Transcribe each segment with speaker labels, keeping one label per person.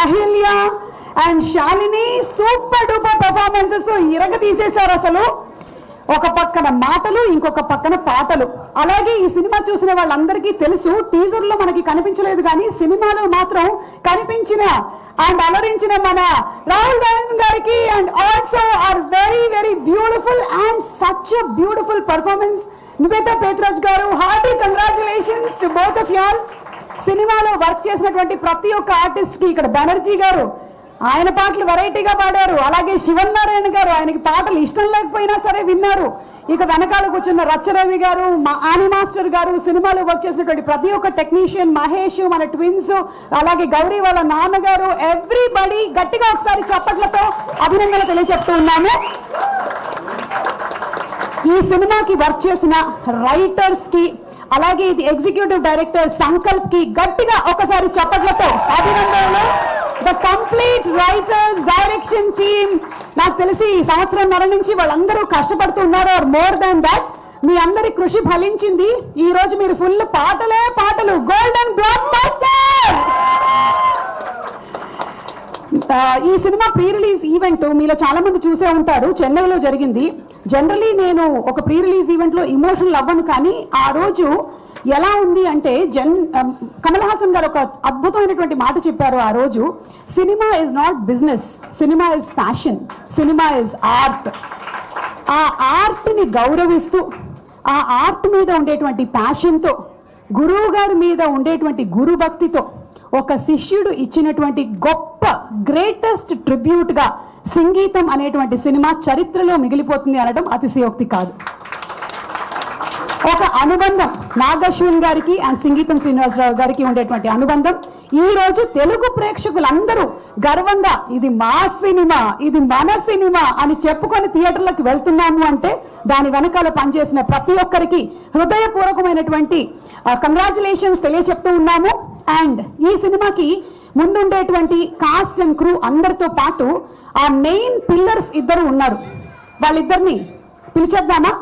Speaker 1: Ahilya and Shalini super duper performances ఇరగ తీసేశారు. అసలు ఒక పక్కన మాటలు, ఇంకొక పక్కన పాటలు. అలాగే ఈ సినిమా చూసిన వాళ్ళందరికీ తెలుసు, టీజర్ లో మనకి కనిపించలేదు కానీ సినిమాలో మాత్రం కనిపించిన అండ్ అలరించిన మన రాహుల్ దానన్ గారికి and also are very very beautiful and such a beautiful performance. Nivetha Pethuraj garu, hearty congratulations to both of you all. సినిమాలో వర్క్ చేసినటువంటి ప్రతి ఒక్క ఆర్టిస్ట్ కి, ఇక్కడ బెనర్జీ గారు ఆయన పాటలు వెరైటీగా పాడారు. అలాగే శివన్నారాయణ గారు, ఆయనకి పాటలు ఇష్టం లేకపోయినా సరే విన్నారు. ఇక వెనకాల కూర్చున్న రచ్చరవి గారు, ఆని మాస్టర్ గారు, సినిమాలో వర్క్ చేసినటువంటి ప్రతి ఒక్క టెక్నీషియన్, మహేష్, మన ట్విన్స్, అలాగే గౌరీ వాళ్ళ నాన్నగారు, ఎవ్రీబడి గట్టిగా ఒకసారి చప్పట్లతో అభినందనలు తెలియజెప్తూ ఉన్నాము. ఈ సినిమాకి వర్క్ చేసిన రైటర్స్ కి, అలాగే ఇది ఎగ్జిక్యూటివ్ డైరెక్టర్ సంకల్ప్ కి గట్టిగా ఒకసారి చప్పట్లతో అభినందనలు. The complete writers direction team, నాకు తెలిసి ఈ సంవత్సరంన్నర నుంచి వాళ్ళందరూ కష్టపడుతున్నారు. ఆర్ మోర్ దాన్ దాట్, మీ అందరి కృషి ఫలించింది. ఈ రోజు మీరు ఫుల్ పాటలే పాటలు, గోల్డెన్ బ్లాక్ బస్టర్. ఈ సినిమా ప్రీ రిలీజ్ ఈవెంట్ మీలో చాలా మంది చూసే ఉంటారు, చెన్నైలో జరిగింది. జనరలీ నేను ఒక ప్రీ రిలీజ్ ఈవెంట్ లో ఇమోషనల్ అవ్వను, కానీ ఆ రోజు ఎలా ఉంది అంటే కమల్ హాసన్ గారు ఒక అద్భుతమైనటువంటి మాట చెప్పారు ఆ రోజు. Cinema is not business, cinema is passion, cinema is art. ఆ ఆర్ట్ ని గౌరవిస్తూ, ఆ ఆర్ట్ మీద ఉండేటువంటి ప్యాషన్తో, గురువు గారి మీద ఉండేటువంటి గురు భక్తితో ఒక శిష్యుడు ఇచ్చినటువంటి గొప్ప గ్రేటెస్ట్ ట్రిబ్యూట్ గా సంగీతం అనేటువంటి సినిమా చరిత్రలో మిగిలిపోతుంది అనడం అతిశయోక్తి కాదు. ఒక అనుబంధం నాగశ్విన్ గారికి అండ్ సంగీతం శ్రీనివాసరావు గారికి ఉండేటువంటి అనుబంధం ఈ రోజు తెలుగు ప్రేక్షకులందరూ గర్వంగా ఇది మా సినిమా, ఇది మన సినిమా అని చెప్పుకొని థియేటర్లకు వెళ్తున్నాము అంటే దాని వెనకాల పనిచేసిన ప్రతి ఒక్కరికి హృదయపూర్వకమైనటువంటి కంగ్రాచులేషన్స్ తెలియచెప్తూ ఉన్నాము. అండ్ ఈ సినిమాకి ముందుండేటువంటి కాస్ట్ అండ్ క్రూ అందరితో పాటు ఆ మెయిన్ పిల్లర్స్ ఇద్దరు ఉన్నారు. వాళ్ళిద్దరిని పిలిచేద్దామా?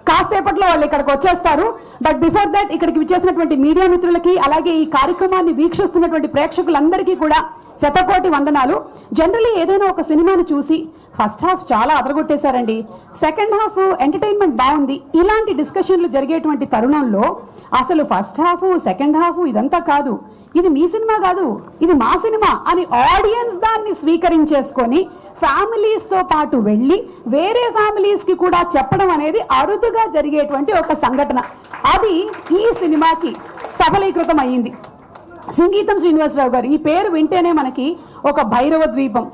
Speaker 1: కాసేపట్లో వాళ్ళు ఇక్కడికి వచ్చేస్తారు. బట్ బిఫోర్ దట్ ఇక్కడికి విచ్చేసినటువంటి మీడియా మిత్రులకి, అలాగే ఈ కార్యక్రమాన్ని వీక్షిస్తున్నటువంటి ప్రేక్షకులందరికీ కూడా శతకోటి వందనాలు. జనరలీ ఏదైనా ఒక సినిమాను చూసి ఫస్ట్ హాఫ్ చాలా అదరగొట్టేశారండి, సెకండ్ హాఫ్ ఎంటర్టైన్మెంట్ బాగుంది, ఇలాంటి డిస్కషన్లు జరిగేటువంటి తరుణంలో అసలు ఫస్ట్ హాఫ్ సెకండ్ హాఫ్ ఇదంతా కాదు, ఇది మీ సినిమా కాదు, ఇది మా సినిమా అని ఆడియన్స్ దాన్ని స్వీకరించేసుకొని ఫ్యామిలీస్ తో పాటు వెళ్ళి వేరే ఫ్యామిలీస్ కి కూడా చెప్పడం అనేది అరుదుగా జరిగేటువంటి ఒక సంఘటన. అది ఈ సినిమాకి సఫలీకృతం అయ్యింది. సంగీతం శ్రీనివాసరావు గారు ఈ పేరు వింటేనే మనకి ఒక భైరవ ద్వీపం,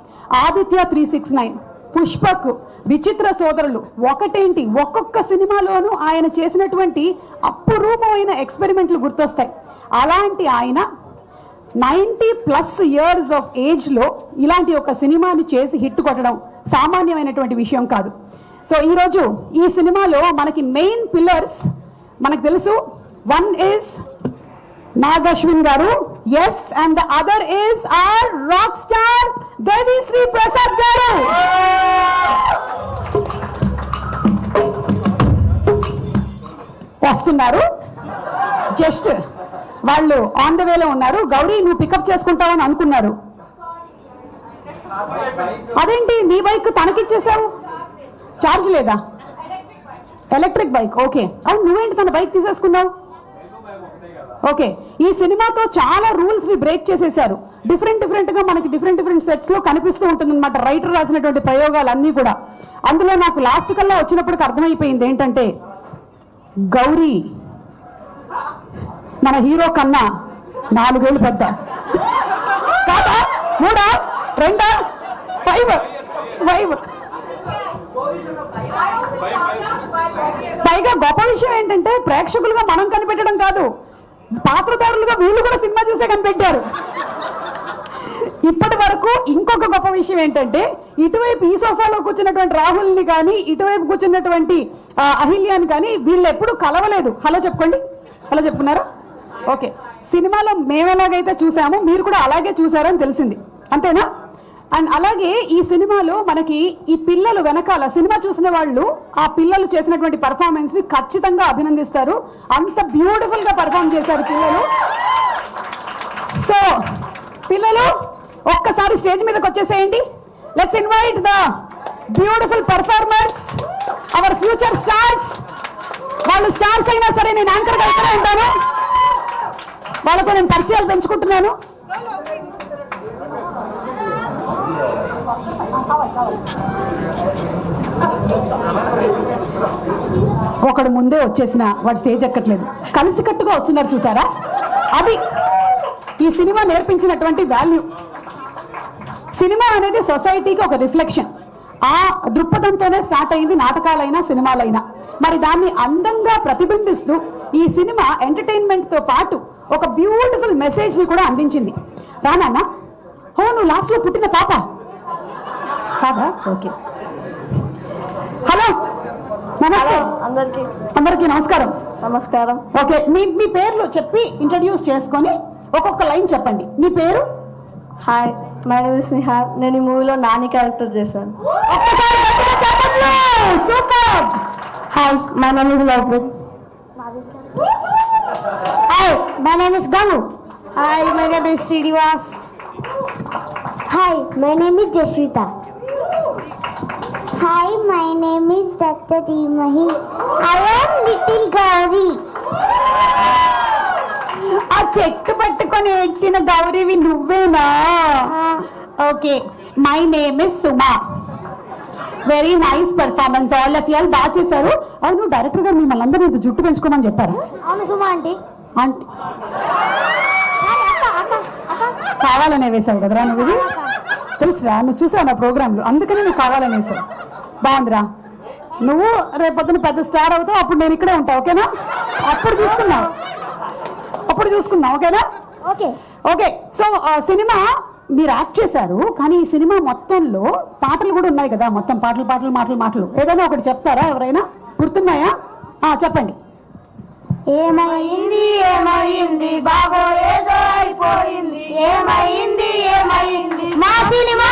Speaker 1: ఆదిత్య 369, పుష్పక్, విచిత్ర సోదరులు, ఒకటేంటి ఒక్కొక్క సినిమాలోనూ ఆయన చేసినటువంటి అపురూపమైన ఎక్స్పెరిమెంట్లు గుర్తొస్తాయి. అలాంటి ఆయన 90+ years ఆఫ్ ఏజ్ లో ఇలాంటి ఒక సినిమాని చేసి హిట్ కొట్టడం సామాన్యమైనటువంటి విషయం కాదు. సో ఈరోజు ఈ సినిమాలో మనకి మెయిన్ పిల్లర్స్ మనకు తెలుసు. వన్ ఇస్ నాగశ్విన్ గారు, yes, and the other is our rock star Devisri Prasad గారు. వస్తున్నారు, జస్ట్ వాళ్ళు ఆన్ ద వేలో ఉన్నారు. గౌరీ నువ్వు పికప్ చేసుకుంటావని అనుకున్నారు, అదేంటి నీ బైక్ తనకిచ్చేసావు? ఛార్జ్ లేదా? Electric bike, okay. అవును, నువ్వేంటి తన బైక్ తీసేసుకున్నావు? ఓకే, ఈ సినిమాతో చాలా రూల్స్ ని బ్రేక్ చేసేశారు. డిఫరెంట్ గా మనకి డిఫరెంట్ సెట్స్ లో కనిపిస్తూ ఉంటుంది అనమాట రైటర్ రాసినటువంటి ప్రయోగాలన్నీ కూడా. అందులో నాకు లాస్ట్ కల్లా వచ్చినప్పటికి అర్థమైపోయింది ఏంటంటే, గౌరీ మన హీరో కన్నా 4 ఏళ్ళు పెద్ద కాదా? 3, 2, 5. పైగా గొప్ప విషయం ఏంటంటే ప్రేక్షకులుగా మనం కనిపెట్టడం కాదు, పాత్రధారులుగా వీళ్ళు కూడా సినిమా చూసే కనిపెట్టారు. ఇప్పటి వరకు ఇంకొక గొప్ప విషయం ఏంటంటే ఇటువైపు ఈ సోఫాలో కూర్చున్నటువంటి రాహుల్ని కానీ, ఇటువైపు కూర్చున్నటువంటి అహిల్యాని కానీ వీళ్ళు ఎప్పుడు కలవలేదు. హలో చెప్పుకోండి, హలో చెప్పుకున్నారా? ఓకే, సినిమాలో మేము ఎలాగైతే చూసామో మీరు కూడా అలాగే చూసారని తెలిసింది, అంతేనా? అండ్ అలాగే ఈ సినిమాలో మనకి ఈ పిల్లలు వెనకాల సినిమా చూసిన వాళ్ళు ఆ పిల్లలు చేసినటువంటి పర్ఫార్మెన్స్ ని ఖచ్చితంగా అభినందిస్తారు. అంత బ్యూటిఫుల్ గా పర్ఫార్మ్ చేశారు పిల్లలు. సో పిల్లలు ఒక్క ఒక్కసారి స్టేజ్ మీదకి వచ్చేసేయండి. Let's invite the beautiful performers, our future stars. వాళ్ళు స్టార్స్ అయినా సరే నేను యాంకర్గా ఇక్కడే ఉంటాను. వాళ్ళతో నేను పరిచయాలు పెంచుకుంటున్నాను. ఒకడు ముందే వచ్చేసిన వాడు స్టేజ్ ఎక్కట్లేదు, కలిసికట్టుగా వస్తున్నారు చూసారా? అది ఈ సినిమా నేర్పించినటువంటి వాల్యూ. సినిమా అనేది సొసైటీకి ఒక రిఫ్లెక్షన్. ఆ దృక్పథంతోనే స్టార్ట్ అయింది నాటకాలైనా సినిమాలైనా. మరి దాన్ని అందంగా ప్రతిబింబిస్తూ ఈ సినిమా ఎంటర్టైన్మెంట్ తో పాటు ఒక బ్యూటిఫుల్ మెసేజ్ ని కూడా అందించింది. రానా హో, నువ్వు లాస్ట్ లో పుట్టిన పాప కాదా? ఓకే, హలో, నమస్తే అందరికి నమస్కారం.
Speaker 2: నమస్కారం.
Speaker 1: ఓకే, మీ పేర్లు చెప్పి ఇంట్రడ్యూస్ చేసుకొని ఒక్కొక్క లైన్ చెప్పండి. మీ పేరు?
Speaker 2: Hi, my name is Nihal. నేను ఈ మూవీలో నాని క్యారెక్టర్ చేశాను.
Speaker 1: Super.
Speaker 2: Hi, my name is Lovepreet.
Speaker 3: Hi, my name is Ganu. Hi, my name is Srinivas. Hi, my name is Jaswita. Hi, my name is Dr. Dimahi. I am little Gauri.
Speaker 1: ఆ చెట్టు పట్టుకొని ఏడ్చిన గౌరీవి నువ్వేనా? Okay, my name is Suma. Very nice performance, all of you బాగా చేశారు. అవును, director గారు మిమ్మల్ని అందరూ ఇంత జుట్టు పెంచుకోమని చెప్పారు.
Speaker 3: అవును సుమా ఆంటీ.
Speaker 1: ఆంటీ కావాలనే వేసావు కదరా నువ్వు? ఇది తెలుసురా, నువ్వు చూసావు నా ప్రోగ్రాంలు, అందుకని నువ్వు కావాలని వేసావు. బాగుందిరా. నువ్వు రేపొద్దున పెద్ద స్టార్ అవుతావు, అప్పుడు నేను ఇక్కడే ఉంటావు. ఓకేనా? అప్పుడు చూసుకుందాం. ఓకేనా?
Speaker 3: ఓకే.
Speaker 1: ఓకే, సో సినిమా మీరు యాక్ట్ చేశారు, కానీ ఈ సినిమా మొత్తంలో పాటలు కూడా ఉన్నాయి కదా. మొత్తం మాటలు ఏదైనా ఒకటి చెప్తారా? ఎవరైనా గుర్తున్నాయా? చెప్పండి.
Speaker 3: ఏమైంది ఏమైంది బాబో, ఏదో అయిపోయింది. ఏమైంది ఏమైంది మా సినిమా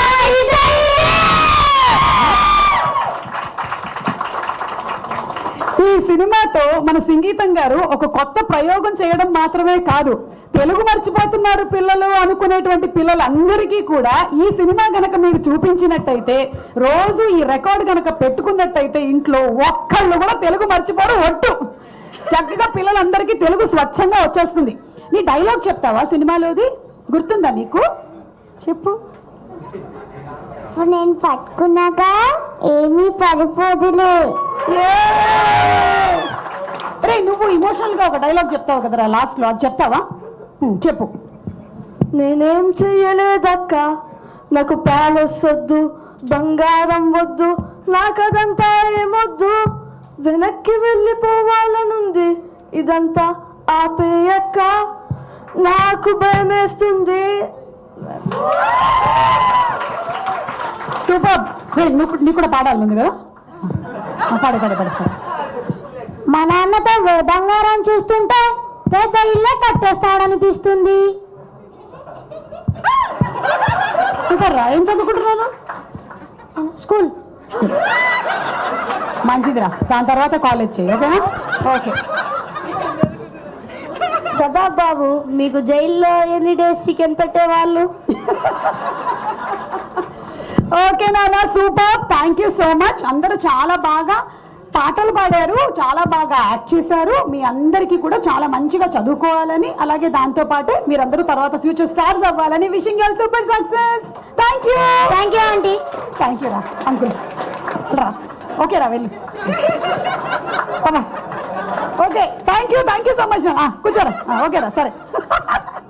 Speaker 1: ఈ సినిమాతో మన సంగీతం గారు ఒక కొత్త ప్రయోగం చేయడం మాత్రమే కాదు, తెలుగు మర్చిపోతున్నారు పిల్లలు అనుకునేటువంటి పిల్లలందరికీ కూడా ఈ సినిమా గనక మీరు చూపించినట్టయితే, రోజు ఈ రికార్డ్ గనక పెట్టుకున్నట్టయితే ఇంట్లో ఒక్కళ్ళు కూడా తెలుగు మర్చిపోరు. ఒట్టు చక్కగా పిల్లలందరికీ తెలుగు స్వచ్ఛంగా వచ్చేస్తుంది. నీ డైలాగ్ చెప్తావా సినిమాలోది? గుర్తుందా నీకు? చెప్పు.
Speaker 3: నేను పట్టుకున్నాక ఏమీ పడిపోదులే.
Speaker 1: రే, నువ్వు ఇమోషనల్ గా ఒక డైలాగ్ చెప్తావు కదరా లాస్ట్ లో, అది చెప్తావా? చెప్పు.
Speaker 2: నేనేం చెయ్యలేదక్క, నాకు ప్యాలెస్ వద్దు, బంగారం వద్దు, నాకదంతా ఏమొద్దు, వెనక్కి వెళ్ళిపోవాలనుంది, ఇదంతా ఆపేయక్క, నాకు భయమేస్తుంది.
Speaker 1: సూపర్. నీ కూడా పాడాలి కదా? పాడు.
Speaker 3: మా నాన్నతో బంగారం చూస్తుంటే పెద్ద ఇల్లే కట్టేస్తాడనిపిస్తుంది.
Speaker 1: సూపర్ రా. ఏం చదువుకుంటున్నాను?
Speaker 3: స్కూల్.
Speaker 1: మంచిదిరా, దాని తర్వాత కాలేజ్ చేయి. ఓకేనా? ఓకే.
Speaker 3: కదా బాబు, మీకు జైల్లో ఎన్ని డేస్ చికెన్ పెట్టేవాళ్ళు?
Speaker 1: ఓకే నాన్న, super. Thank you so much. అందరూ చాలా బాగా పాటలు పాడారు, చాలా బాగా యాక్ట్ చేశారు. మీ అందరికీ కూడా చాలా మంచిగా చదువుకోవాలని, అలాగే దాంతో పాటు మీరందరూ తర్వాత ఫ్యూచర్ స్టార్స్ అవ్వాలని wishing you all super success. Thank you
Speaker 3: aunty.
Speaker 1: Thank you రా అంకుల్. రా, ఓకే రా, వెళ్ళు. Okay, thank you so much. కూర్చోరా. ఓకే రా, సరే.